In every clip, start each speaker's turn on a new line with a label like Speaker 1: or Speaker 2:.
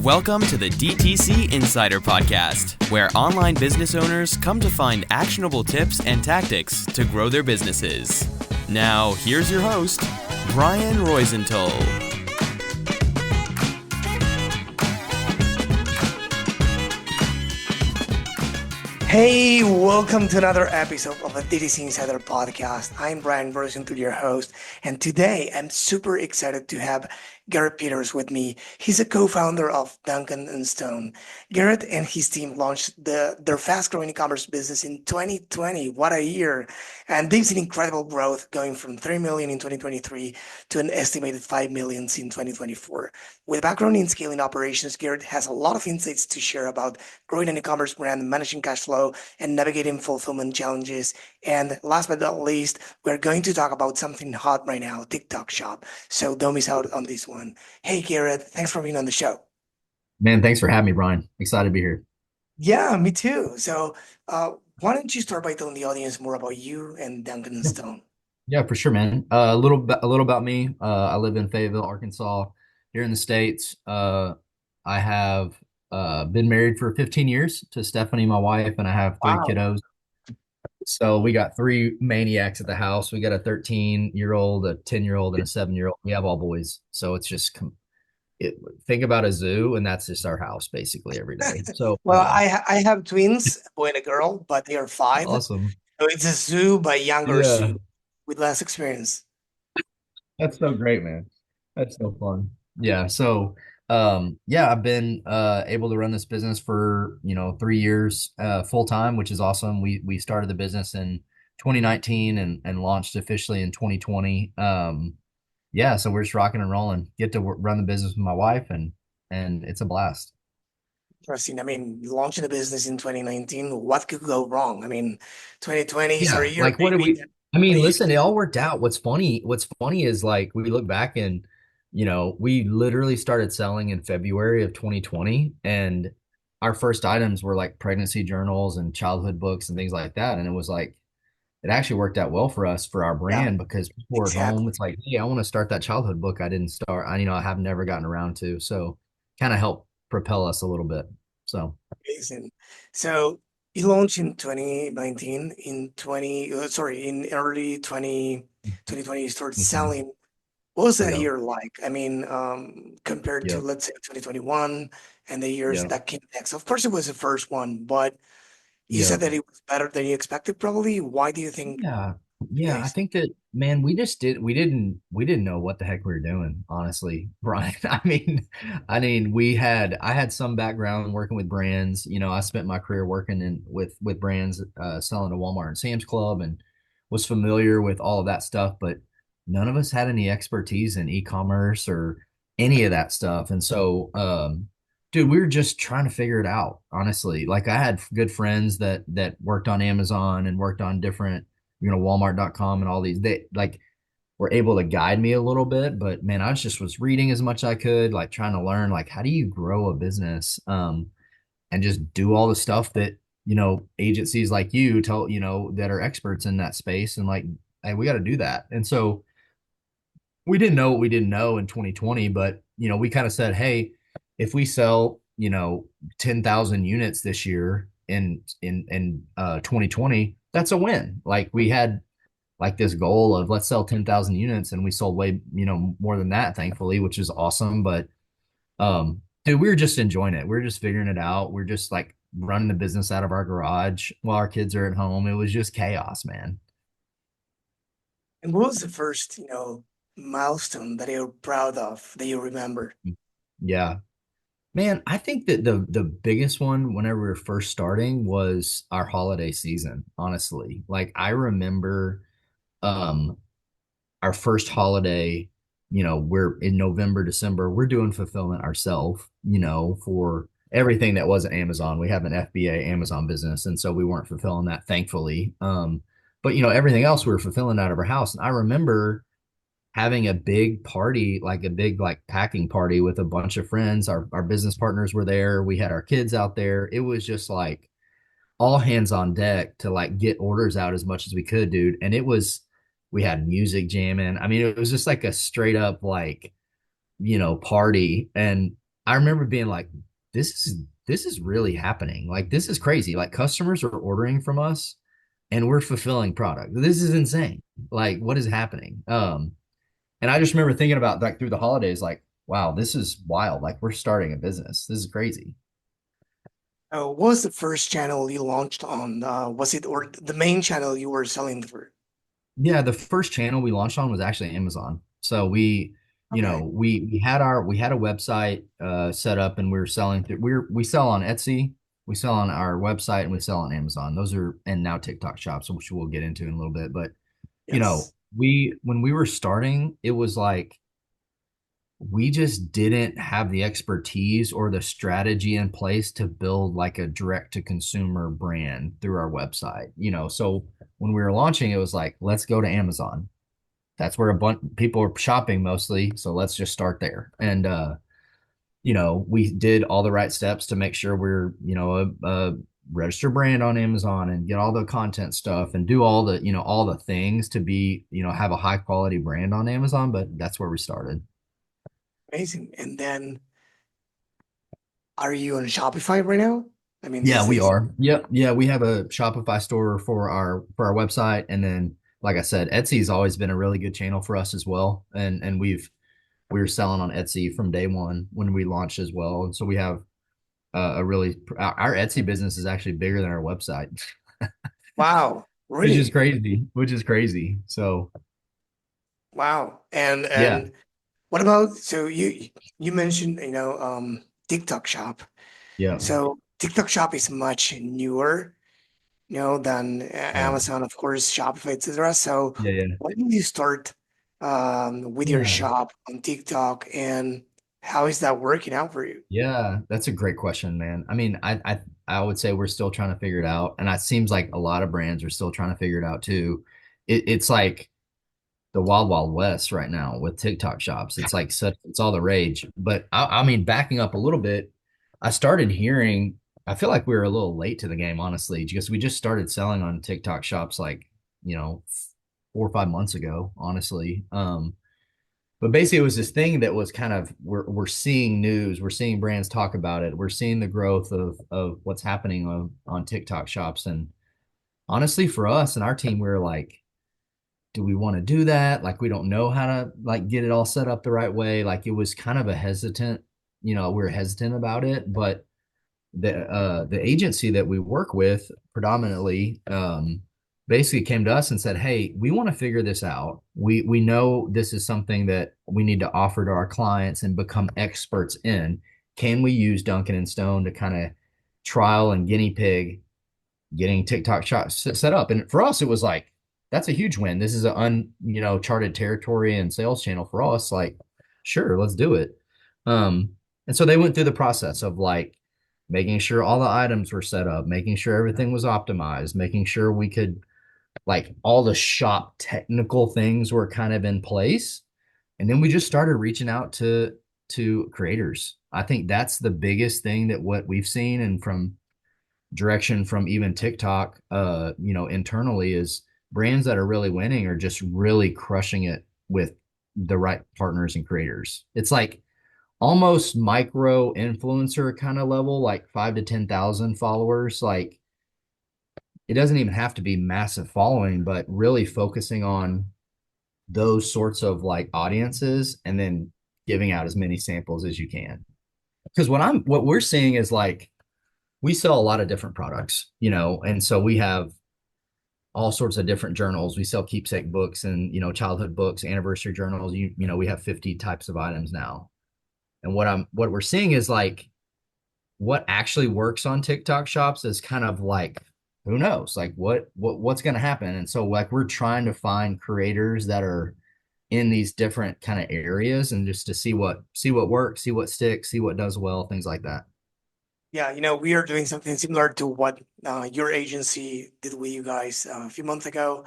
Speaker 1: Welcome to the DTC Insider podcast, where online business owners come to find actionable tips and tactics to grow their businesses. Now, here's your host, Brian Roisentul.
Speaker 2: Hey, welcome to another episode of the DTC Insider podcast. I'm Brian Roisentul, your host, and today I'm super excited to have Garrett Peters with me. He's a co-founder of Duncan Stone. Garrett and his team launched their fast-growing e-commerce business in 2020. What a year! And they've seen incredible growth, going from 3 million in 2023 to an estimated 5 million in 2024. With a background in scaling operations, Garrett has a lot of insights to share about growing an e-commerce brand, managing cash flow, and navigating fulfillment challenges. And last but not least, we're going to talk about something hot right now, TikTok Shop. So don't miss out on this one. Hey, Garrett, thanks for being on the show.
Speaker 3: Man, thanks for having me, Brian. Excited to be here.
Speaker 2: Yeah, me too. So why don't you start by telling the audience more about you and Duncan
Speaker 3: Yeah,
Speaker 2: Stone?
Speaker 3: yeah, for sure, man. A little about me. I live in Fayetteville, Arkansas, here in the States. I have been married for 15 years to Stephanie, my wife, and I have three
Speaker 2: Wow.
Speaker 3: kiddos. So we got three maniacs at the house. We got a 13-year-old, a 10-year-old, and a 7-year-old. We have all boys. So it's just think about a zoo, and that's just our house basically every day. So
Speaker 2: Well, I have twins, a boy and a girl, but they are 5. So
Speaker 3: awesome.
Speaker 2: it's a zoo, but younger
Speaker 3: Yeah,
Speaker 2: zoo with less experience.
Speaker 3: that's so great, man. That's so fun. Yeah. So, yeah, I've been able to run this business for 3 years full time, which is awesome. We started the business in 2019 and launched officially in 2020. Yeah, so we're just rocking and rolling. Get to run the business with my wife, and it's a blast.
Speaker 2: Interesting. I mean, launching a business in 2019, what could go wrong? I mean, 2020 is our
Speaker 3: Yeah,
Speaker 2: year,
Speaker 3: like what did
Speaker 2: baby.
Speaker 3: we? I
Speaker 2: What
Speaker 3: mean,
Speaker 2: do you
Speaker 3: listen, it all worked out. What's funny is like we look back and we literally started selling in February of 2020, and our first items were like pregnancy journals and childhood books and things like that. And it was like it actually worked out well for us for our
Speaker 2: Yeah,
Speaker 3: brand because people were at home.
Speaker 2: exactly.
Speaker 3: It's like, hey, I want to start that childhood book I didn't start. I have never gotten around to. So kind of helped propel us a little bit. So
Speaker 2: Amazing. So you launched in 2019, in early 2020, you started
Speaker 3: mhm.
Speaker 2: selling. What was that
Speaker 3: Yeah,
Speaker 2: year like? I mean, compared to,
Speaker 3: yeah,
Speaker 2: let's say, 2021 and the years
Speaker 3: yeah,
Speaker 2: that came next. Of course, it was the first one, but you
Speaker 3: yeah.
Speaker 2: said that it was better than you expected, probably. Why do you think
Speaker 3: Yeah.
Speaker 2: the
Speaker 3: Yeah, I
Speaker 2: case?
Speaker 3: think that man, we didn't know what the heck we were doing, honestly, Brian. I mean, I had some background working with brands. I spent my career working with brands selling to Walmart and Sam's Club and was familiar with all of that stuff, but none of us had any expertise in e-commerce or any of that stuff. And so dude, we were just trying to figure it out, honestly. Like I had good friends that worked on Amazon and worked on different Walmart.com and all these, they like were able to guide me a little bit. But man, I was reading as much as I could, like trying to learn, like, how do you grow a business? And just do all the stuff that, agencies like you tell, that are experts in that space. And like, hey, we got to do that. And so we didn't know what we didn't know in 2020, but, we kind of said, hey, if we sell, 10,000 units this year in 2020, that's a win. Like we had like this goal of let's sell 10,000 units and we sold way, more than that, thankfully, which is awesome. But dude, we were just enjoying it. We are just figuring it out. We're just like running the business out of our garage while our kids are at home. It was just chaos, man.
Speaker 2: And what was the first, milestone that you're proud of that you remember?
Speaker 3: Yeah. Man, I think that the biggest one whenever we were first starting was our holiday season, honestly. Like I remember um our first holiday, we're in November, December, we're doing fulfillment ourselves, for everything that wasn't Amazon. We have an FBA Amazon business, and so we weren't fulfilling that, thankfully. But everything else we were fulfilling out of our house. And I remember having a big party, like a big like packing party with a bunch of friends. Our business partners were there. We had our kids out there. It was just like all hands on deck to like get orders out as much as we could, dude. And we had music jamming. I mean, it was just like a straight up like, party. And I remember being like, this is really happening. Like this is crazy. Like customers are ordering from us and we're fulfilling product. This is insane. Like what is happening? And I just remember thinking about like through the holidays, like, wow, this is wild. Like we're starting a business. This is crazy.
Speaker 2: What was the first channel you launched on? Was it or the main channel you were selling through?
Speaker 3: Yeah, the first channel we launched on was actually Amazon. So
Speaker 2: Okay.
Speaker 3: we had a website set up and we were selling through we sell on Etsy, we sell on our website, and we sell on Amazon. Those are and now TikTok shops, which we'll get into in a little bit. But
Speaker 2: Yes.
Speaker 3: we when we were starting, it was like we just didn't have the expertise or the strategy in place to build like a direct to consumer brand through our website. So when we were launching, it was like, let's go to Amazon. That's where a bunch people are shopping mostly. So let's just start there. And we did all the right steps to make sure we're, a registered brand on Amazon and get all the content stuff and do all the things to be, have a high quality brand on Amazon. But that's where we started.
Speaker 2: Amazing. And then are you on Shopify right now? I mean,
Speaker 3: Yeah,
Speaker 2: this
Speaker 3: we
Speaker 2: is
Speaker 3: are. Yep. Yeah, we have a Shopify store for our website, and then like I said, Etsy's always been a really good channel for us as well. And we were selling on Etsy from day one when we launched as well. And so we have a really our Etsy business is actually bigger than our website,
Speaker 2: wow,
Speaker 3: which is
Speaker 2: really?
Speaker 3: crazy. Which is crazy. So
Speaker 2: Wow.
Speaker 3: yeah,
Speaker 2: And what about so you mentioned, TikTok Shop.
Speaker 3: yeah,
Speaker 2: So TikTok Shop is much newer, than
Speaker 3: yeah,
Speaker 2: Amazon, of course, Shopify, etc. So
Speaker 3: yeah, yeah.
Speaker 2: when did you start with your
Speaker 3: Yeah.
Speaker 2: shop on TikTok, and how is that working out for you?
Speaker 3: Yeah, that's a great question, man. I mean, I would say we're still trying to figure it out, and it seems like a lot of brands are still trying to figure it out too. It's like the wild wild west right now with TikTok shops. It's like it's all the rage. But I mean, backing up a little bit, I started hearing. I feel like we were a little late to the game, honestly, because we just started selling on TikTok shops like 4 or 5 months ago, honestly. But basically, it was this thing that was kind of we're seeing news, we're seeing brands talk about it, we're seeing the growth of what's happening on TikTok shops, and honestly, for us and our team, we were like, do we want to do that? Like, we don't know how to like get it all set up the right way. Like, it was kind of a hesitant, we were hesitant about it, but the agency that we work with predominantly basically came to us and said, "Hey, we want to figure this out. We know this is something that we need to offer to our clients and become experts in. Can we use Duncan and Stone to kind of trial and guinea pig getting TikTok shots set up?" And for us, it was like that's a huge win. This is an charted territory and sales channel for us. Like, sure, let's do it. Um, and so they went through the process of like making sure all the items were set up, making sure everything was optimized, making sure we could like all the shop technical things were kind of in place. And then we just started reaching out to creators. I think that's the biggest thing that what we've seen and from direction from even TikTok, internally is brands that are really winning are just really crushing it with the right partners and creators. It's like almost micro influencer kind of level, like 5 to 10,000 followers. Like it doesn't even have to be massive following, but really focusing on those sorts of like audiences and then giving out as many samples as you can. Because what we're seeing is like we sell a lot of different products, and so we have all sorts of different journals. We sell keepsake books and, childhood books, anniversary journals. We have 50 types of items now. And what we're seeing is like what actually works on TikTok shops is kind of like who knows like what's going to happen. And so like we're trying to find creators that are in these different kind of areas and just to see what works, see what sticks, see what does well, things like that.
Speaker 2: Yeah, we are doing something similar to what your agency did with you guys a few months ago.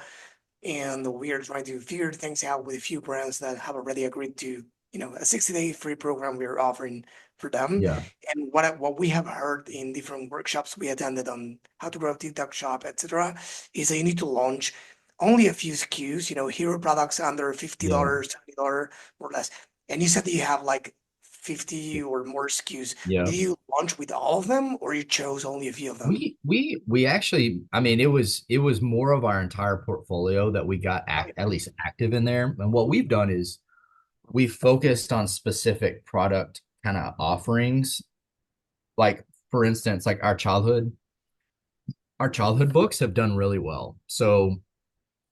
Speaker 2: And we are trying to figure things out with a few brands that have already agreed to, a 60-day free program we're offering for them.
Speaker 3: Yeah.
Speaker 2: And what we have heard in different workshops we attended on how to grow TikTok shop, etc., is that you need to launch only a few SKUs, hero products under
Speaker 3: Yeah.
Speaker 2: $50, $70 more or less. And you said that you have like 50 or more SKUs.
Speaker 3: Yeah.
Speaker 2: Did you launch with all of them or you chose only a few of them?
Speaker 3: We actually, I mean, it was more of our entire portfolio that we got
Speaker 2: Okay.
Speaker 3: at least active in there. And what we've done is we've focused on specific product kind of offerings. Like for instance, like our childhood books have done really well. So,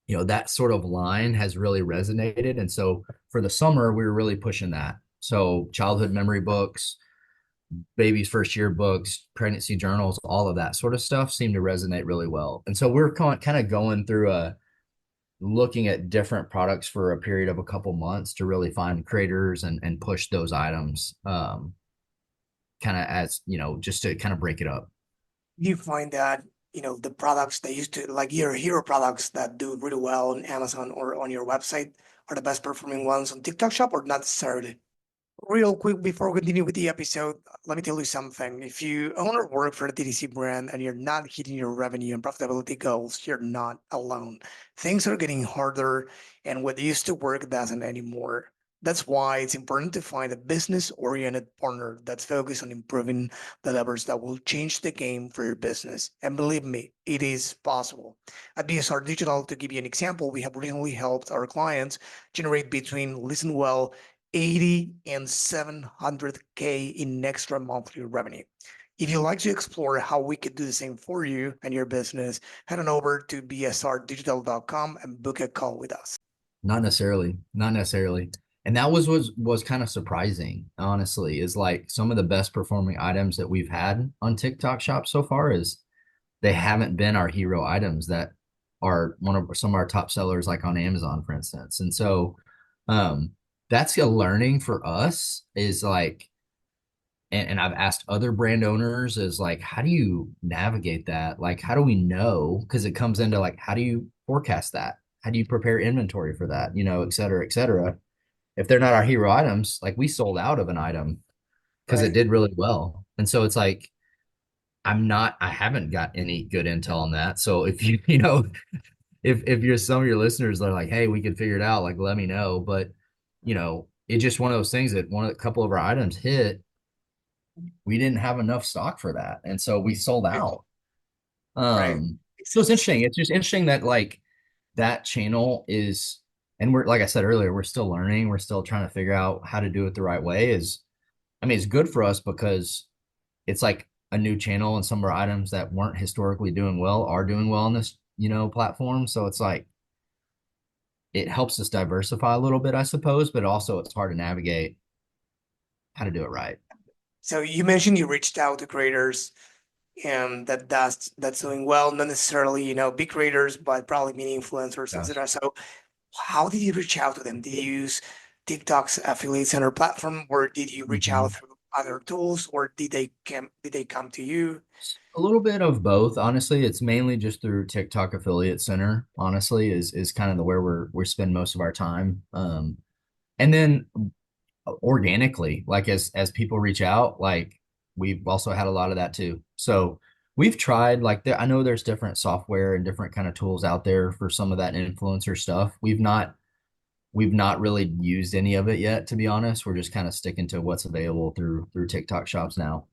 Speaker 3: that sort of line has really resonated. And so for the summer, we were really pushing that. So childhood memory books, baby's first year books, pregnancy journals, all of that sort of stuff seemed to resonate really well. And so we're kind of going through looking at different products for a period of a couple months to really find creators and push those items, kind of as, just to kind of break it up.
Speaker 2: Do you find that, the products that used to, like your hero products that do really well on Amazon or on your website are the best performing ones on TikTok Shop or not necessarily? Real quick before we continue with the episode, let me tell you something. If you own or work for a DTC brand and you're not hitting your revenue and profitability goals, you're not alone. Things are getting harder, and what used to work doesn't anymore. That's why it's important to find a business oriented partner that's focused on improving the levers that will change the game for your business. And believe me, it is possible. At BSR Digital, to give you an example, we have recently helped our clients generate between, listen well, 80 and 700K in extra monthly revenue. If you'd like to explore how we could do the same for you and your business, head on over to bsrdigital.com and book a call with us.
Speaker 3: Not necessarily, not necessarily. And that was kind of surprising, honestly, is like some of the best performing items that we've had on TikTok Shop so far is they haven't been our hero items that are one of some of our top sellers, like on Amazon, for instance. And so, um, that's a learning for us is like, and I've asked other brand owners is like, how do you navigate that? Like, how do we know? Because it comes into like, how do you forecast that? How do you prepare inventory for that? Et cetera, et cetera. If they're not our hero items, like we sold out of an item because it
Speaker 2: Right.
Speaker 3: did really well. And so it's like, I haven't got any good intel on that. So if if you're some of your listeners are like, hey, we could figure it out, like let me know. But it's just one of those things that a couple of our items hit, we didn't have enough stock for that. And so we sold
Speaker 2: Right.
Speaker 3: out.
Speaker 2: Right. Makes
Speaker 3: So it's
Speaker 2: sense.
Speaker 3: interesting. It's just interesting that like that channel is, and we're like I said earlier, we're still learning, we're still trying to figure out how to do it the right way. I mean, it's good for us because it's like a new channel and some of our items that weren't historically doing well are doing well on this, platform. So it's like it helps us diversify a little bit, I suppose, but also it's hard to navigate how to do it right.
Speaker 2: So you mentioned you reached out to creators and that's doing well, not necessarily, big creators, but probably mini influencers,
Speaker 3: Yeah.
Speaker 2: etc. So how did you reach out to them? Did you use TikTok's affiliate center platform, or did you reach out
Speaker 3: Mhm.
Speaker 2: through other tools, or did they come to you?
Speaker 3: A little bit of both, honestly. It's mainly just through TikTok Affiliate Center, honestly, is kind of the where we spend most of our time. And then organically, like as people reach out, like we've also had a lot of that too. So we've tried like I know there's different software and different kind of tools out there for some of that influencer stuff. We've not really used any of it yet, to be honest. We're just kind of sticking to what's available through TikTok shops now.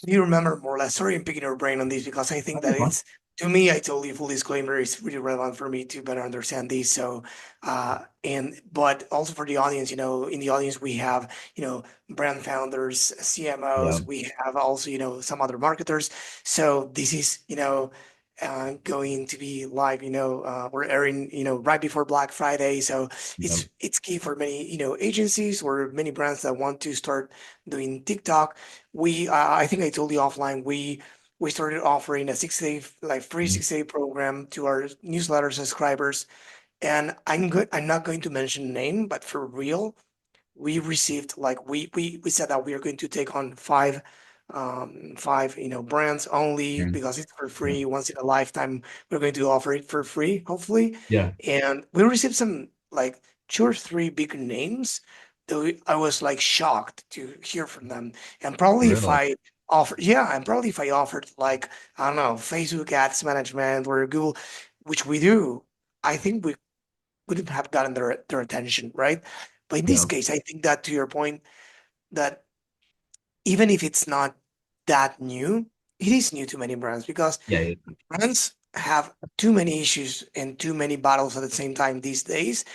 Speaker 2: Do you remember more or less? Sorry, I'm picking your brain on this because I think
Speaker 3: Okay,
Speaker 2: that
Speaker 3: fun.
Speaker 2: it's, to me, I told you full disclaimer is really relevant for me to better understand this. So, but also for the audience, in the audience we have, brand founders,
Speaker 3: Yeah.
Speaker 2: CMOs, we have also, some other marketers. So this is, going to be live, we're airing, right before Black Friday. So
Speaker 3: Yeah.
Speaker 2: it's key for many, agencies or many brands that want to start doing TikTok. I think I told you offline, we started offering a 6 day, like free
Speaker 3: Mhm.
Speaker 2: 6 day program to our newsletter subscribers. And I'm not going to mention name, but for real, we received, like, we said that we are going to take on five brands only
Speaker 3: Aaron.
Speaker 2: because it's for
Speaker 3: Yeah.
Speaker 2: free once in a lifetime. We're going to offer it for free, hopefully.
Speaker 3: Yeah.
Speaker 2: And we received some, like, two or three big names though. I was like shocked to hear from them. And probably if
Speaker 3: Really?
Speaker 2: I offered, yeah, and probably if I offered, like, I don't know, Facebook ads management or Google, which we do, I think we wouldn't have gotten their attention, right? But in this
Speaker 3: Yeah.
Speaker 2: case, I think that, to your point, that even if it's not that new, it is new to many brands because
Speaker 3: Yeah,
Speaker 2: brands have too many issues and too many battles at the same time these days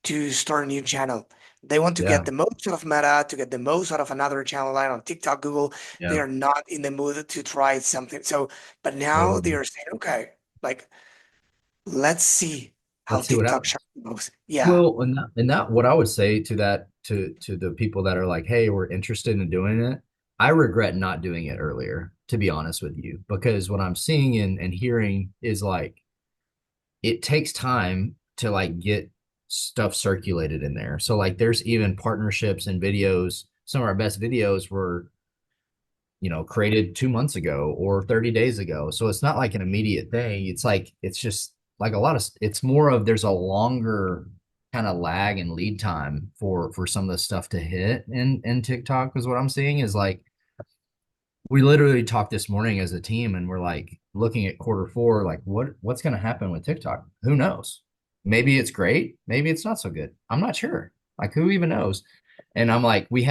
Speaker 2: to start a new channel. They want to get
Speaker 3: yeah,
Speaker 2: the most out of Meta, to get the most out of another channel line on TikTok, Google. They
Speaker 3: yeah,
Speaker 2: are not in the mood to try something. So, but now they
Speaker 3: totally.
Speaker 2: are saying, okay, like, let's see how
Speaker 3: Let's see what
Speaker 2: TikTok
Speaker 3: happens.
Speaker 2: shop goes. Yeah.
Speaker 3: Well, and that what I would say to that to the people that are like, hey, we're interested in doing it. I regret not doing it earlier, to be honest with you, because what I'm seeing and hearing is like it takes time to like get stuff circulated in there. So like there's even partnerships and videos. Some of our best videos were, created 2 months ago or 30 days ago. So it's not like an immediate thing. It's like it's just like it's more of there's a longer kind of lag and lead time for some of the stuff to hit in TikTok, because what I'm seeing is like we literally talked this morning as a team and we're like looking at quarter 4, like what's going to happen with TikTok? Who knows? Maybe it's great, maybe it's not so good. I'm not sure. Like who even knows? And I'm like, we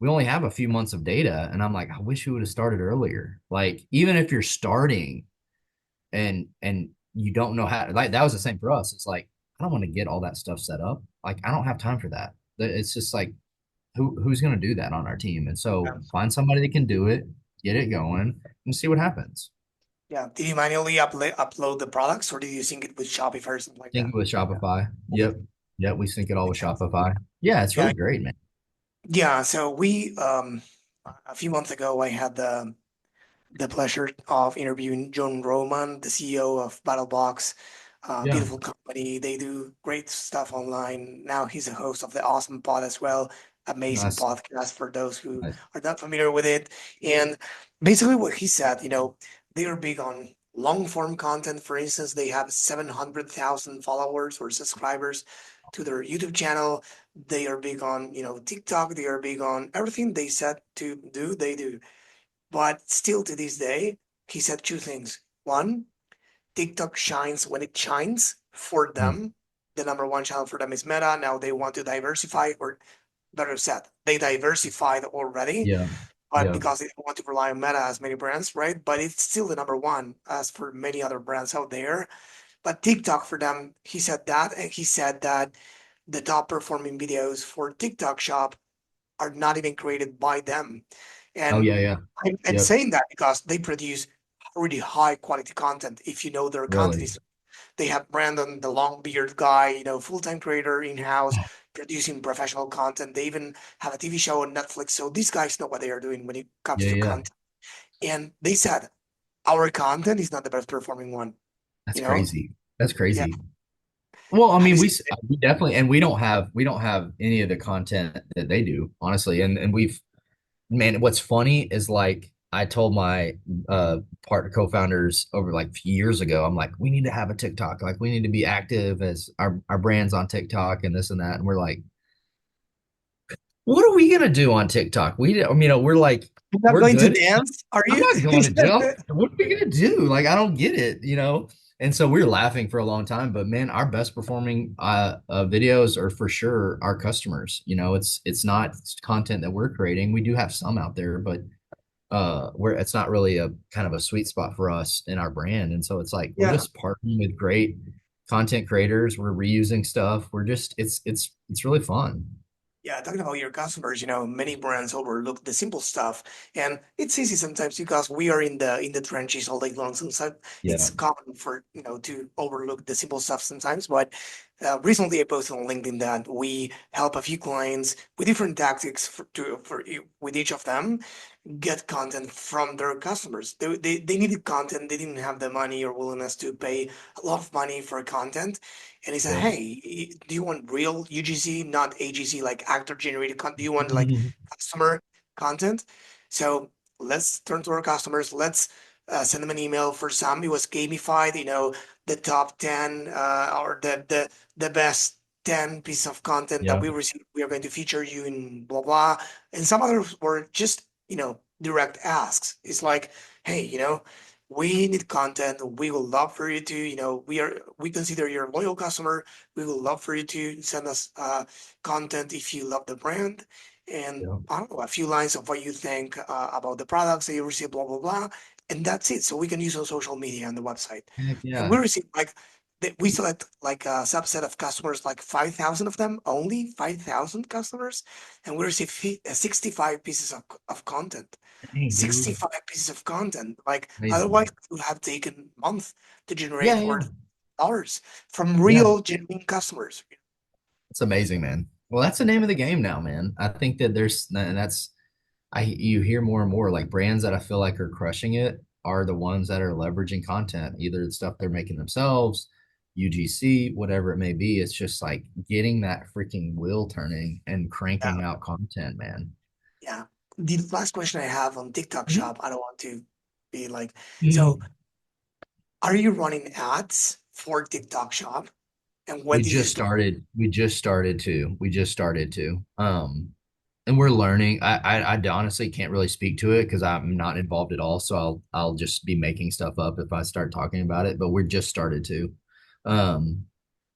Speaker 3: only have a few months of data, and I'm like, I wish we would have started earlier. Like even if you're starting and you don't know how, like that was the same for us. It's like I don't want to get all that stuff set up. Like I don't have time for that. It's just like who's going to do that on our team? And so find somebody that can do it, get it going, and see what happens.
Speaker 2: Yeah. Did you manually upload the products or did you sync it with Shopify or something like
Speaker 3: Sync
Speaker 2: that?
Speaker 3: it with Shopify. Yep. Yep. We sync it all with Shopify. Yeah, it's
Speaker 2: Yeah.
Speaker 3: really great, man.
Speaker 2: Yeah. So we, a few months ago, I had the pleasure of interviewing John Roman, the CEO of BattleBox.
Speaker 3: Yeah.
Speaker 2: Beautiful company. They do great stuff online. Now he's a host of the Awesome Pod as well. Amazing
Speaker 3: Nice.
Speaker 2: podcast for those who
Speaker 3: Nice.
Speaker 2: are not familiar with it. And basically, what he said, they are big on long form content. For instance, they have 700,000 followers or subscribers to their YouTube channel. They are big on, TikTok. They are big on everything they said to do, they do. But still to this day, he said two things. One, TikTok shines when it shines for
Speaker 3: Mm.
Speaker 2: them. The number one channel for them is Meta. Now they want to diversify, or better said, they diversified already,
Speaker 3: Yeah.
Speaker 2: but
Speaker 3: Yeah.
Speaker 2: because they don't want to rely on Meta as many brands, right? But it's still the number one as for many other brands out there. But TikTok for them, he said that, and he said that the top performing videos for TikTok Shop are not even created by them.
Speaker 3: Oh
Speaker 2: And
Speaker 3: yeah. Yeah.
Speaker 2: I'm
Speaker 3: Yep.
Speaker 2: saying that because they produce really high quality content. If you know their content
Speaker 3: Really.
Speaker 2: is, they have Brandon, the long beard guy, full-time creator in-house producing professional content. They even have a TV show on Netflix. So these guys know what they are doing when it comes
Speaker 3: Yeah.
Speaker 2: to
Speaker 3: Yeah.
Speaker 2: content. And they said our content is not the best performing one,
Speaker 3: That's
Speaker 2: you know?
Speaker 3: crazy. That's
Speaker 2: Yeah.
Speaker 3: crazy. Well, I
Speaker 2: Have you
Speaker 3: mean,
Speaker 2: seen it?
Speaker 3: we definitely, and we don't have any of the content that they do, honestly. And we've, man, what's funny is like I told my partner co-founders over like a few years ago, I'm like, we need to have a TikTok. Like we need to be active as our brands on TikTok and this and that. And we're like, what are we gonna do on TikTok? We're like,
Speaker 2: You're not
Speaker 3: we're
Speaker 2: going to
Speaker 3: good.
Speaker 2: dance, are
Speaker 3: I'm
Speaker 2: you?
Speaker 3: not going to jump. What are we gonna do? Like, I don't get it. And so we were laughing for a long time, but man, our best performing videos are for sure our customers. It's not content that we're creating. We do have some out there, but where it's not really a kind of a sweet spot for us in our brand. And so it's like we're
Speaker 2: Yeah.
Speaker 3: just partnering with great content creators. We're reusing stuff. We're just it's really fun.
Speaker 2: Yeah, talking about your customers, many brands overlook the simple stuff, and it's easy sometimes because we are in the trenches all day long. Sometimes
Speaker 3: Yeah.
Speaker 2: it's common for to overlook the simple stuff sometimes. But recently, I posted on LinkedIn that we help a few clients with different tactics with each of them get content from their customers. They needed content. They didn't have the money or willingness to pay a lot of money for content. And he said,
Speaker 3: Yeah.
Speaker 2: hey, do you want real UGC, not AGC, like actor generated content? Do you want like customer content? So let's turn to our customers. Let's send them an email. For some, it was gamified, the top 10 or the best 10 pieces of content that
Speaker 3: Yeah.
Speaker 2: we receive. We are going to feature you in blah, blah. And some others were just direct asks. It's like, hey, we need content. We would love for you to, we consider you're a loyal customer. We would love for you to send us content if you love the brand. and
Speaker 3: Yeah.
Speaker 2: I don't know, a few lines of what you think about the products that you receive, blah, blah, blah. And that's it. So we can use on social media and the website.
Speaker 3: Heck
Speaker 2: And we
Speaker 3: yeah.
Speaker 2: receive like, we select like a subset of customers, like 5,000 of them, only 5,000 customers. And we receive 65 pieces of content.
Speaker 3: Hey, dude.
Speaker 2: 65 pieces of content. Like otherwise
Speaker 3: Amazing.
Speaker 2: it would have taken months to
Speaker 3: Yeah,
Speaker 2: generate
Speaker 3: yeah.
Speaker 2: $40 from
Speaker 3: Yeah.
Speaker 2: real genuine customers.
Speaker 3: It's amazing, man. Well, that's the name of the game now, man. I think that and that's you hear more and more like brands that I feel like are crushing it are the ones that are leveraging content, either the stuff they're making themselves, UGC, whatever it may be. It's just like getting that freaking wheel turning and
Speaker 2: Yeah,
Speaker 3: cranking out content, man.
Speaker 2: yeah. The last question I have on TikTok
Speaker 3: Mhm.
Speaker 2: shop, I don't want to be like, so
Speaker 3: Mhm.
Speaker 2: are you running ads for TikTok shop? And when
Speaker 3: We
Speaker 2: did you
Speaker 3: just
Speaker 2: start?
Speaker 3: started. We just started to. And we're learning. I honestly can't really speak to it because I'm not involved at all. So I'll just be making stuff up if I start talking about it. But we're just started to, and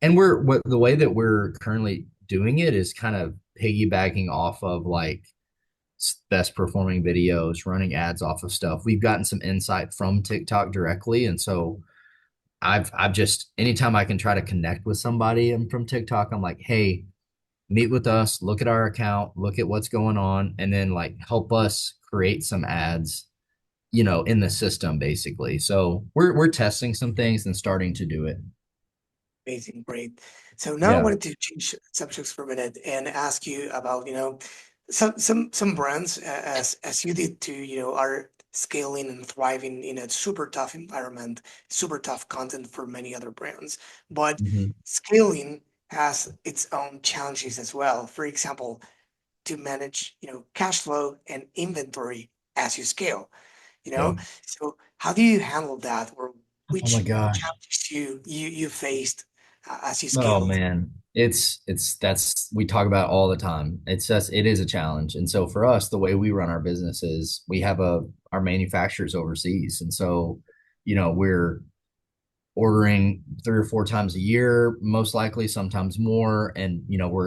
Speaker 3: the way that we're currently doing it is kind of piggybacking off of like best performing videos, running ads off of stuff. We've gotten some insight from TikTok directly, and so I've just anytime I can try to connect with somebody from TikTok, I'm like, hey, meet with us, look at our account, look at what's going on, and then like help us create some ads, in the system basically. So we're testing some things and starting to do it.
Speaker 2: Amazing, great. So now I
Speaker 3: Yeah.
Speaker 2: wanted to change subjects for a minute and ask you about, some brands as you did too, are scaling and thriving in a super tough environment, super tough content for many other brands. But
Speaker 3: Hmm.
Speaker 2: scaling has its own challenges as well. For example, to manage, cash flow and inventory as you scale, you
Speaker 3: Yeah.
Speaker 2: know? So how do you handle that? Or
Speaker 3: Oh my
Speaker 2: which
Speaker 3: gosh.
Speaker 2: challenges you faced as you
Speaker 3: Oh
Speaker 2: scaled?
Speaker 3: man. It's that's we talk about all the time. It is a challenge. And so for us, the way we run our business is we have our manufacturers overseas. And so, we're ordering 3 or 4 times a year, most likely, sometimes more. And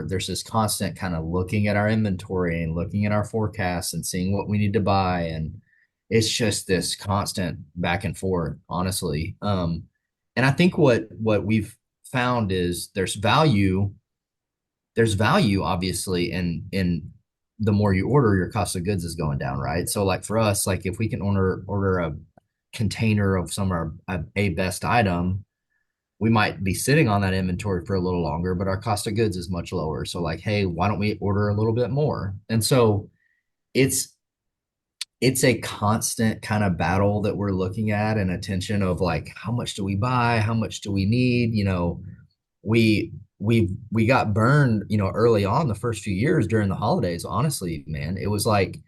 Speaker 3: there's this constant kind of looking at our inventory and looking at our forecasts and seeing what we need to buy. And it's just this constant back and forth, honestly. And I think what we've found is there's value obviously in the more you order, your cost of goods is going down, right? So like for us, like if we can order a container of some of a best item, we might be sitting on that inventory for a little longer, but our cost of goods is much lower. So like, hey, why don't we order a little bit more? And so it's it's a constant kind of battle that we're looking at and attention of like, how much do we buy? How much do we need? We got burned, early on the first few years during the holidays. Honestly, man, it was like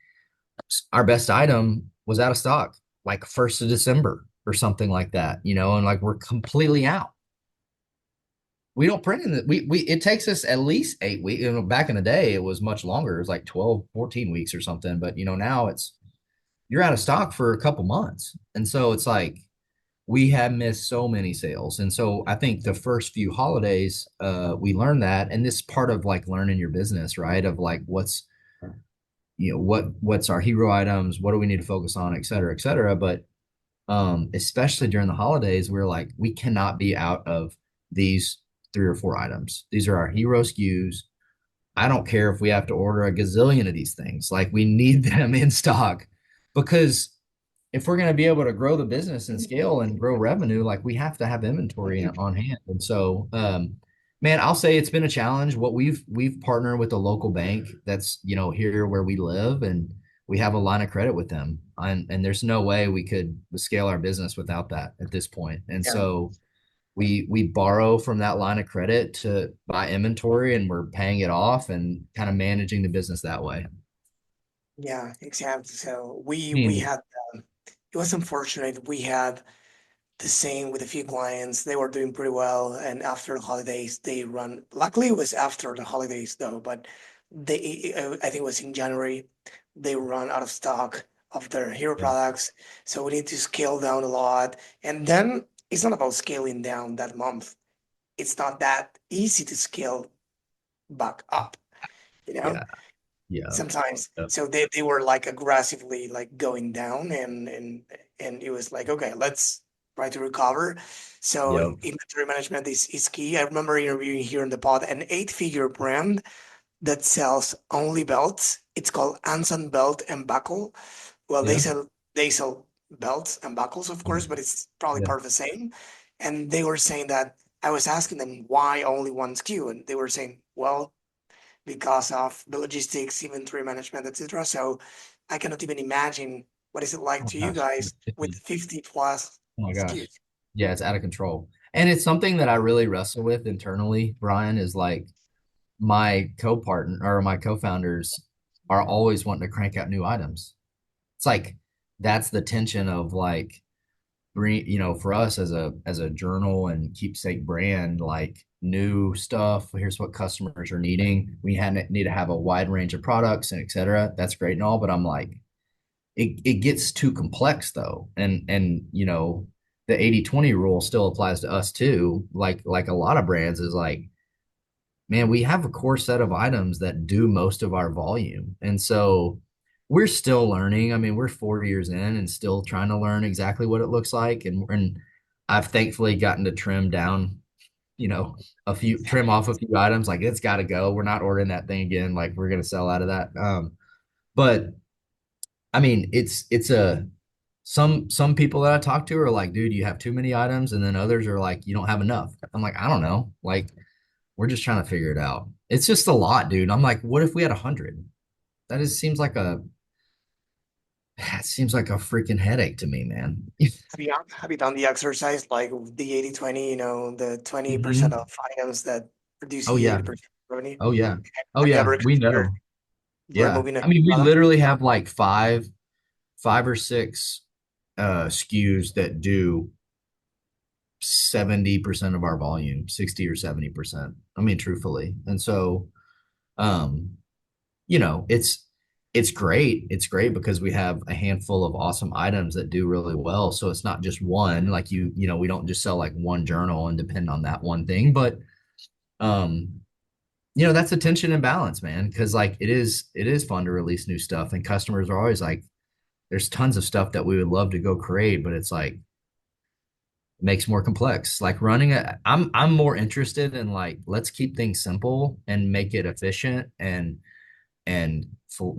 Speaker 3: our best item was out of stock, like 1st of December or something like that, and like we're completely out. We don't print in we it takes us at least 8 weeks. Back in the day, it was much longer. It was like 12, 14 weeks or something. But now you're out of stock for a couple months. And so it's like we have missed so many sales. And so I think the first few holidays, we learned that. And this part of like learning your business, right? Of like what's our hero items, what do we need to focus on, et cetera, et cetera. But especially during the holidays, we're like, we cannot be out of these 3 or 4 items. These are our hero SKUs. I don't care if we have to order a gazillion of these things. Like we need them in stock because if we're going to be able to grow the business and scale and grow revenue, like we have to have inventory on hand. And so, man, I'll say it's been a challenge. What we've partnered with a local bank that's here where we live, and we have a line of credit with them, and there's no way we could scale our business without that at this point. And
Speaker 2: Yeah,
Speaker 3: so we borrow from that line of credit to buy inventory, and we're paying it off and kind of managing the business that way.
Speaker 2: yeah, exactly. So
Speaker 3: I
Speaker 2: we
Speaker 3: mean,
Speaker 2: had it was unfortunate. We had the same with a few clients. They were doing pretty well, and after the holidays, they run. Luckily, it was after the holidays though, but I think it was in January, they run out of stock of their hero
Speaker 3: yeah,
Speaker 2: products. So we need to scale down a lot. And then it's not about scaling down that month. It's not that easy to scale back up, you know?
Speaker 3: yeah. Yeah.
Speaker 2: sometimes.
Speaker 3: Yeah.
Speaker 2: So they were like aggressively like going down, and it was like, okay, let's try to recover. So
Speaker 3: Yep.
Speaker 2: inventory management is key. I remember interviewing here in the pod an eight-figure brand that sells only belts. It's called Anson Belt and Buckle. Well,
Speaker 3: Yeah.
Speaker 2: they sell belts and buckles, of course, but it's probably
Speaker 3: Yeah.
Speaker 2: part of the same. And they were saying that I was asking them why only one SKU, and they were saying, well, because of the logistics, inventory management, etc. So I cannot even imagine what is it like
Speaker 3: Oh
Speaker 2: to you
Speaker 3: gosh.
Speaker 2: guys with 50 plus
Speaker 3: Oh my gosh.
Speaker 2: SKUs.
Speaker 3: Yeah, it's out of control. And it's something that I really wrestle with internally, Brian, is like my co-partner or my co-founders are always wanting to crank out new items. It's like that's the tension of like bring, for us as a journal and keepsake brand, like new stuff. Here's what customers are needing. We need to have a wide range of products and et cetera. That's great and all, but I'm like, it gets too complex though. And the 80/20 rule still applies to us too. Like a lot of brands is like, man, we have a core set of items that do most of our volume. And so we're still learning. I mean, we're 4 years in and still trying to learn exactly what it looks like. And I've thankfully gotten to trim down, trim off a few items. Like it's got to go. We're not ordering that thing again. Like we're going to sell out of that. But I mean, some people that I talk to are like, dude, you have too many items. And then others are like, you don't have enough. I'm like, I don't know. Like, we're just trying to figure it out. It's just a lot, dude. I'm like, what if we had 100? That is seems like a it seems like a freaking headache to me, man.
Speaker 2: Have you done the exercise like the 80/20? The 20%
Speaker 3: Hmm.
Speaker 2: of items that produce
Speaker 3: Oh
Speaker 2: the
Speaker 3: yeah.
Speaker 2: 80% revenue?
Speaker 3: Oh yeah. Oh
Speaker 2: Have you
Speaker 3: yeah.
Speaker 2: ever
Speaker 3: We
Speaker 2: considered
Speaker 3: know. Yeah.
Speaker 2: removing a
Speaker 3: I mean, we
Speaker 2: product?
Speaker 3: literally have like five or six SKUs that do 70% of our volume, 60 or 70%. I mean, truthfully. And so um you know, it's great. It's great because we have a handful of awesome items that do really well. So it's not just one, like we don't just sell like one journal and depend on that one thing, but um that's a tension and balance, man, because like it is fun to release new stuff and customers are always like there's tons of stuff that we would love to go create, but it's like makes more complex. Like I'm more interested in like let's keep things simple and make it efficient and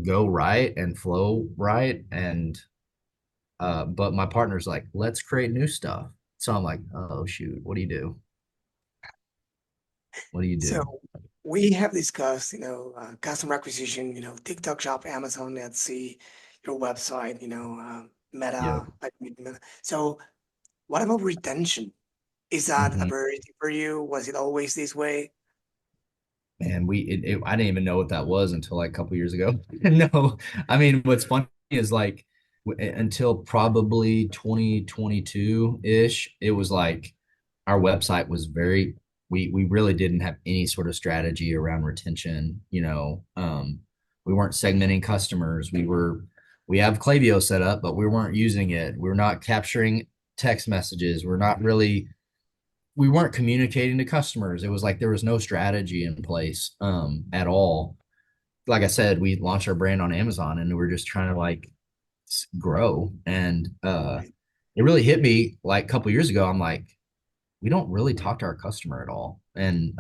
Speaker 3: go right and flow right and but my partner's like let's create new stuff, so I'm like, oh shoot, what do you do?
Speaker 2: So we have discussed, customer acquisition, TikTok Shop, Amazon, Etsy, your website,
Speaker 3: Yep.
Speaker 2: Meta. So what about retention? Is that a
Speaker 3: Hmm.
Speaker 2: priority for you? Was it always this way?
Speaker 3: And I didn't even know what that was until like a couple years ago. No, I mean what's funny is like until probably 2022 ish, it was like our website was very we really didn't have any sort of strategy around retention. We weren't segmenting customers. We have Klaviyo set up, but we weren't using it. We're not capturing text messages. We weren't communicating to customers. It was like there was no strategy in place at all. Like I said, we launched our brand on Amazon and we're just trying to like grow. And it really hit me like a couple years ago. I'm like, we don't really talk to our customer at all. And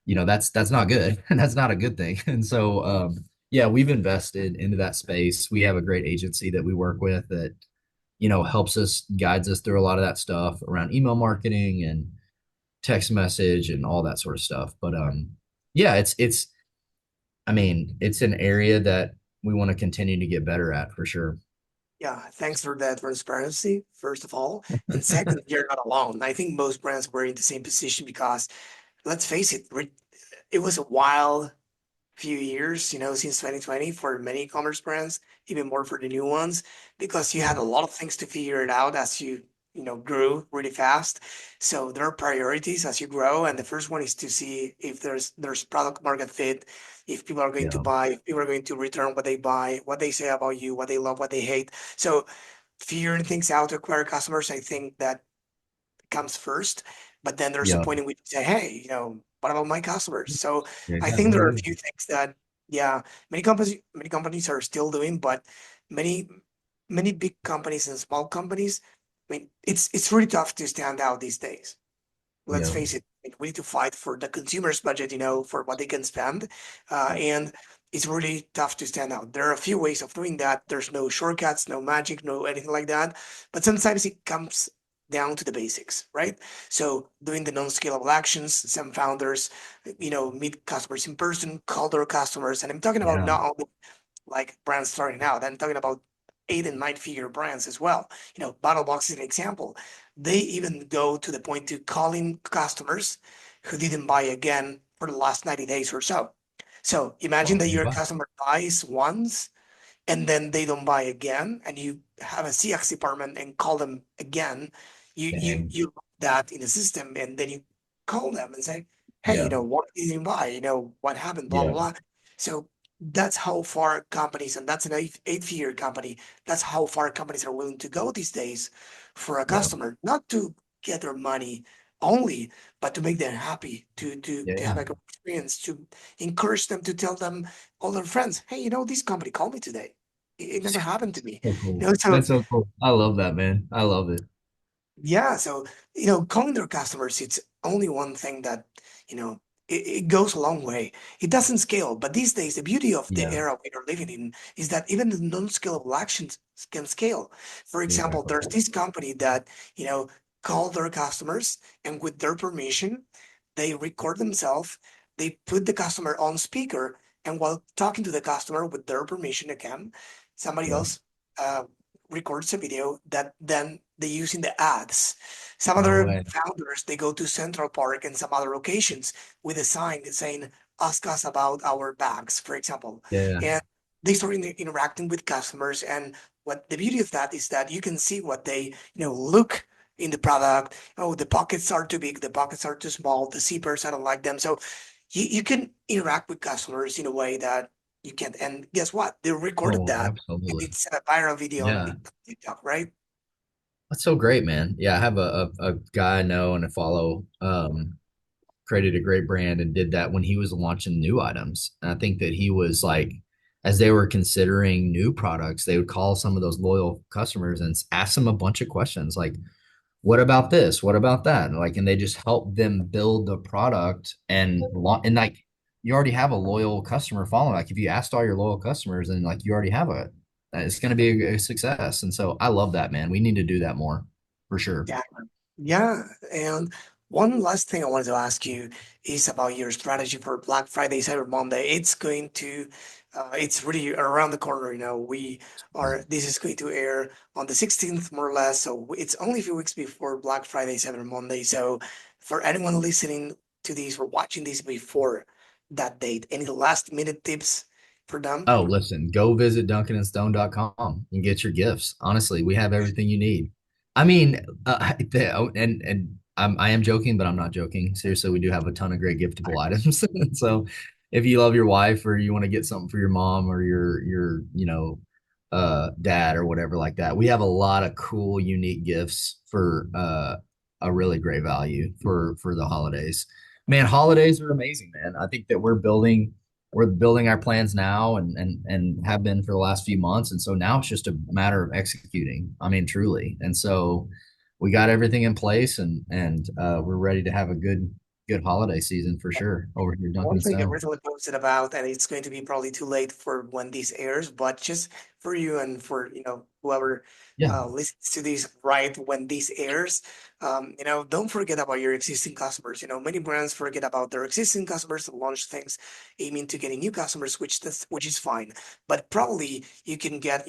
Speaker 3: that's not good. And that's not a good thing. And so yeah, we've invested into that space. We have a great agency that we work with that helps us, guides us through a lot of that stuff around email marketing and text message and all that sort of stuff. But yeah, it's I mean, it's an area that we want to continue to get better at for sure.
Speaker 2: Yeah, thanks for that transparency, first of all. And second, you're not alone. I think most brands were in the same position because let's face it, it was a wild few years, since 2020 for many e-commerce brands, even more for the new ones, because you had
Speaker 3: Yeah.
Speaker 2: a lot of things to figure it out as you grew really fast. So there are priorities as you grow, and the first one is to see if there's product market fit, if people are going to
Speaker 3: Yeah.
Speaker 2: buy, if people are going to return what they buy, what they say about you, what they love, what they hate. So figuring things out to acquire customers, I think that comes first. But then there's a
Speaker 3: Yeah.
Speaker 2: point in which you say, hey, what about my customers? So I think there are a
Speaker 3: Exactly.
Speaker 2: few things that Yeah, many companies are still doing, but many many big companies and small companies, I mean, it's really tough to stand out these days. Let's
Speaker 3: Yeah.
Speaker 2: face it, we need to fight for the consumer's budget, for what they can spend, and it's really tough to stand out. There are a few ways of doing that. There's no shortcuts, no magic, no anything like that. But sometimes it comes down to the basics, right? So doing the non-scalable actions, some founders, meet customers in person, call their customers, and I'm talking about
Speaker 3: Yeah.
Speaker 2: not only like brands starting out. I'm talking about 8 and 9 figure brands as well. BattleBox is an example. They even go to the point to calling customers who didn't buy again for the last 90 days or so. So imagine
Speaker 3: Well,
Speaker 2: that
Speaker 3: you
Speaker 2: your
Speaker 3: buy.
Speaker 2: customer buys once and then they don't buy again, and you have a CX department and call them again.
Speaker 3: Dang.
Speaker 2: You write that in the system, and then you call them and say, "Hey,
Speaker 3: Yeah.
Speaker 2: what did you buy? What happened? Blah blah
Speaker 3: Yeah.
Speaker 2: blah." So that's how far companies, and that's an eight-figure company. That's how far companies are willing to go these days for a
Speaker 3: Yeah.
Speaker 2: customer, not to get their money only, but to make them happy, to have
Speaker 3: Yeah.
Speaker 2: a good experience, to encourage them, to tell them all their friends, "Hey, this company called me today. It never happened to me."
Speaker 3: So cool.
Speaker 2: So
Speaker 3: That's so cool. I love that, man. I love it.
Speaker 2: yeah, so calling their customers, it's only one thing that you know it goes a long way. It doesn't scale, but these days the beauty of the
Speaker 3: Yeah.
Speaker 2: era we are living in is that even the non-scalable actions can scale. For example,
Speaker 3: Exactly.
Speaker 2: there's this company that call their customers, and with their permission, they record themselves. They put the customer on speaker, and while talking to the customer with their permission again, somebody
Speaker 3: Yeah.
Speaker 2: else uh, records a video that then they use in the ads. Some
Speaker 3: No
Speaker 2: other
Speaker 3: way.
Speaker 2: founders, they go to Central Park and some other locations with a sign saying, "Ask us about our bags," for example.
Speaker 3: Yeah.
Speaker 2: And they start interacting with customers. And what the beauty of that is that you can see what they, look in the product. Oh, the pockets are too big, the pockets are too small, the zippers, I don't like them. So you can interact with customers in a way that you can't. And guess what? They recorded
Speaker 3: Oh,
Speaker 2: that, and
Speaker 3: absolutely.
Speaker 2: it's a viral video on
Speaker 3: Yeah.
Speaker 2: TikTok, right?
Speaker 3: That's so great, man. Yeah, I have a guy I know and I follow, created a great brand and did that when he was launching new items. And I think that he was like, as they were considering new products, they would call some of those loyal customers and ask them a bunch of questions like, what about this? What about that? And they just help them build the product and like you already have a loyal customer following. Like if you asked all your loyal customers and like you already have it's going to be a success. And so I love that, man. We need to do that more for sure.
Speaker 2: Yeah. Yeah. And one last thing I wanted to ask you is about your strategy for Black Friday, Cyber Monday. It's really around the corner. This is going to air on the 16th, more or less. So it's only a few weeks before Black Friday, Cyber Monday. So for anyone listening to these or watching this before that date, any last minute tips for them?
Speaker 3: Oh, listen, go visit duncanandstone.com and get your gifts. Honestly, we have everything you need. I mean, I am joking, but I'm not joking. Seriously, we do have a ton of great giftable items. So if you love your wife or you want to get something for your mom or your dad or whatever like that, we have a lot of cool, unique gifts for a really great value for the holidays. Man, holidays are amazing, man. I think that we're building our plans now and have been for the last few months. And so now it's just a matter of executing. I mean, truly. And so we got everything in place and we're ready to have a good holiday season for sure over here, Duncan
Speaker 2: One
Speaker 3: and
Speaker 2: thing I
Speaker 3: Stone.
Speaker 2: recently posted about, and it's going to be probably too late for when this airs, but just for you and for whoever
Speaker 3: Yeah.
Speaker 2: listens to this right when this airs, don't forget about your existing customers. Many brands forget about their existing customers and launch things aiming to getting new customers, which is fine. But probably you can get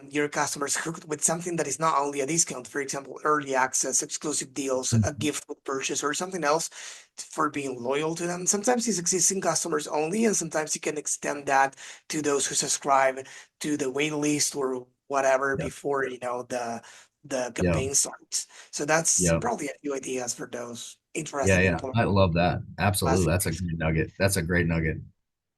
Speaker 2: your customers hooked with something that is not only a discount, for example, early access, exclusive deals, a
Speaker 3: Mhm.
Speaker 2: gift with purchase, or something else for being loyal to them. Sometimes it's existing customers only, and sometimes you can extend that to those who subscribe to the wait list or whatever
Speaker 3: Yep.
Speaker 2: before the
Speaker 3: Yep.
Speaker 2: campaign starts. So that's
Speaker 3: Yep.
Speaker 2: probably a few ideas for those
Speaker 3: Yeah.
Speaker 2: interested in
Speaker 3: Yeah. I love that. Absolutely.
Speaker 2: classic.
Speaker 3: That's a great nugget. That's a great nugget.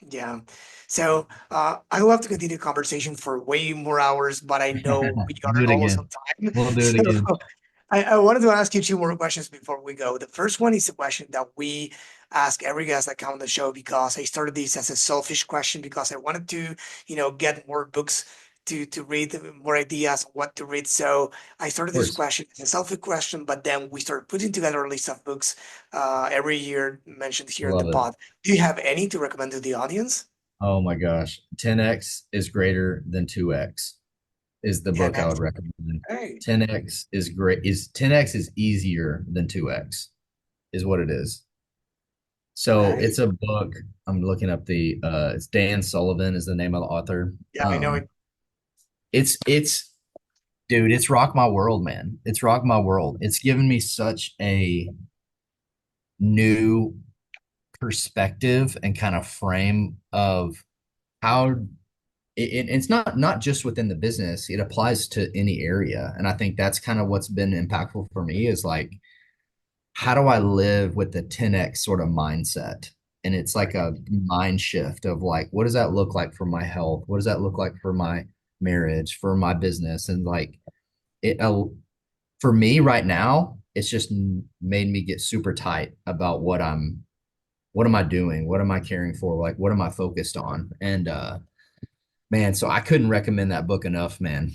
Speaker 2: Yeah. So I love to continue the conversation for way more hours, but I know we
Speaker 3: Do
Speaker 2: are
Speaker 3: it
Speaker 2: almost on
Speaker 3: again.
Speaker 2: time.
Speaker 3: We'll do it
Speaker 2: So
Speaker 3: again.
Speaker 2: I wanted to ask you two more questions before we go. The first one is a question that we ask every guest that come on the show because I started this as a selfish question because I wanted to, get more books to read, more ideas on what to read. So I started
Speaker 3: Of
Speaker 2: this
Speaker 3: course.
Speaker 2: question as a selfish question, but then we started putting together a list of books every year mentioned here in the
Speaker 3: Love it.
Speaker 2: pod. Do you have any to recommend to the audience?
Speaker 3: Oh my gosh. 10x is greater than 2x is the book I would
Speaker 2: 10x.
Speaker 3: recommend.
Speaker 2: Hey,
Speaker 3: 10x is great. Is 10x is easier than 2x is what it is. So
Speaker 2: hey.
Speaker 3: it's a book. I'm looking up the it's Dan Sullivan is the name of the author.
Speaker 2: Yeah, I know it.
Speaker 3: It's dude, it's rocked my world, man. It's rocked my world. It's given me such a new perspective and kind of frame of how it's not just within the business, it applies to any area. And I think that's kind of what's been impactful for me is like, how do I live with the 10x sort of mindset? And it's like a mind shift of like, what does that look like for my health? What does that look like for my marriage, for my business? And like it for me right now, it's just made me get super tight about what am I doing? What am I caring for? Like, what am I focused on? And man, so I couldn't recommend that book enough, man.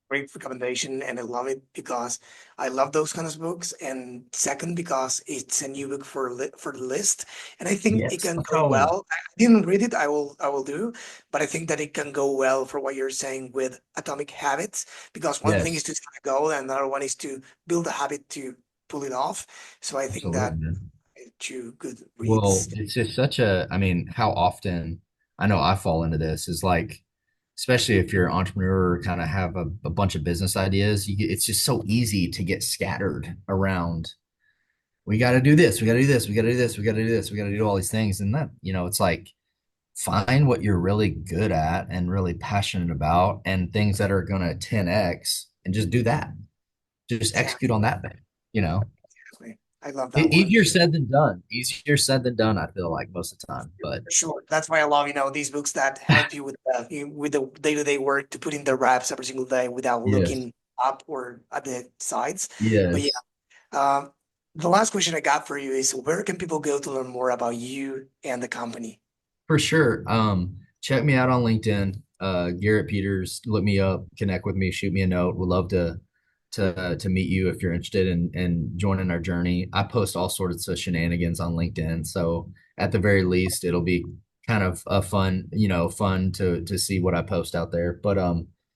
Speaker 2: Great recommendation, and I love it because I love those kinds of books. And second, because it's a new book for the list, and I think it
Speaker 3: Yes.
Speaker 2: can go
Speaker 3: Oh,
Speaker 2: well. I didn't read it. I will do, but I think that it can go well for what you're saying with Atomic Habits, because one thing is
Speaker 3: yes.
Speaker 2: to set a goal, and another one is to build a habit to pull it off. So I think
Speaker 3: Absolutely,
Speaker 2: that
Speaker 3: man.
Speaker 2: two good
Speaker 3: Well,
Speaker 2: reads.
Speaker 3: it's just such a, I mean, how often I know I fall into this is like, especially if you're an entrepreneur or kind of have a bunch of business ideas, it's just so easy to get scattered around. We got to do this. We got to do this. We got to do this. We got to do this. We got to do all these things. And that, it's like find what you're really good at and really passionate about and things that are going to 10x and just do that. Just execute
Speaker 2: Exactly.
Speaker 3: on that thing, you know?
Speaker 2: Exactly. I love that one.
Speaker 3: Easier said than done. Easier said than done, I feel like most of the time. But
Speaker 2: For sure. That's why I love, these books that help you with the day-to-day work to put in the reps every single day without
Speaker 3: yes,
Speaker 2: looking up or at the sides. But yeah,
Speaker 3: yes,
Speaker 2: um, the last question I got for you is where can people go to learn more about you and the company?
Speaker 3: for sure. Check me out on LinkedIn. Garrett Peters, look me up, connect with me, shoot me a note. Would love to meet you if you're interested in joining our journey. I post all sorts of shenanigans on LinkedIn, so at the very least, it'll be kind of a fun, fun to see what I post out there. But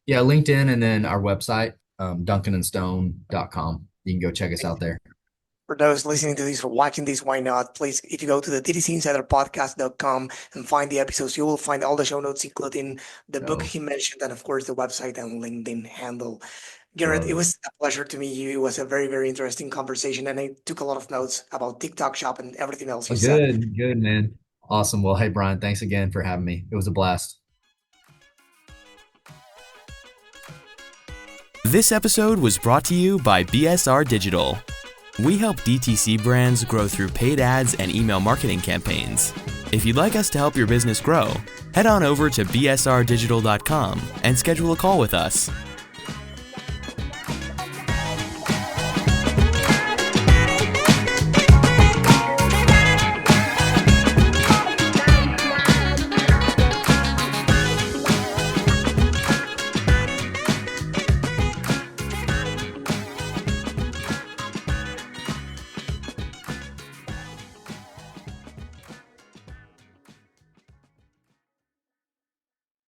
Speaker 3: yeah, LinkedIn and then our website, duncanandstone.com. You can go check us out there.
Speaker 2: For those listening to this or watching this, why not? Please, if you go to the DTCinsiderpodcast.com and find the episodes, you will find all the show notes, including the book
Speaker 3: So
Speaker 2: he mentioned, and of course, the website and LinkedIn handle. Garrett,
Speaker 3: love
Speaker 2: it
Speaker 3: it.
Speaker 2: was a pleasure to meet you. It was a very, very interesting conversation, and I took a lot of notes about TikTok Shop and everything else you
Speaker 3: Oh,
Speaker 2: said.
Speaker 3: good, good, man. Awesome. Well, hey, Brian, thanks again for having me. It was a blast.
Speaker 1: This episode was brought to you by BSR Digital. We help DTC brands grow through paid ads and email marketing campaigns. If you'd like us to help your business grow, head on over to bsrdigital.com and schedule a call with us.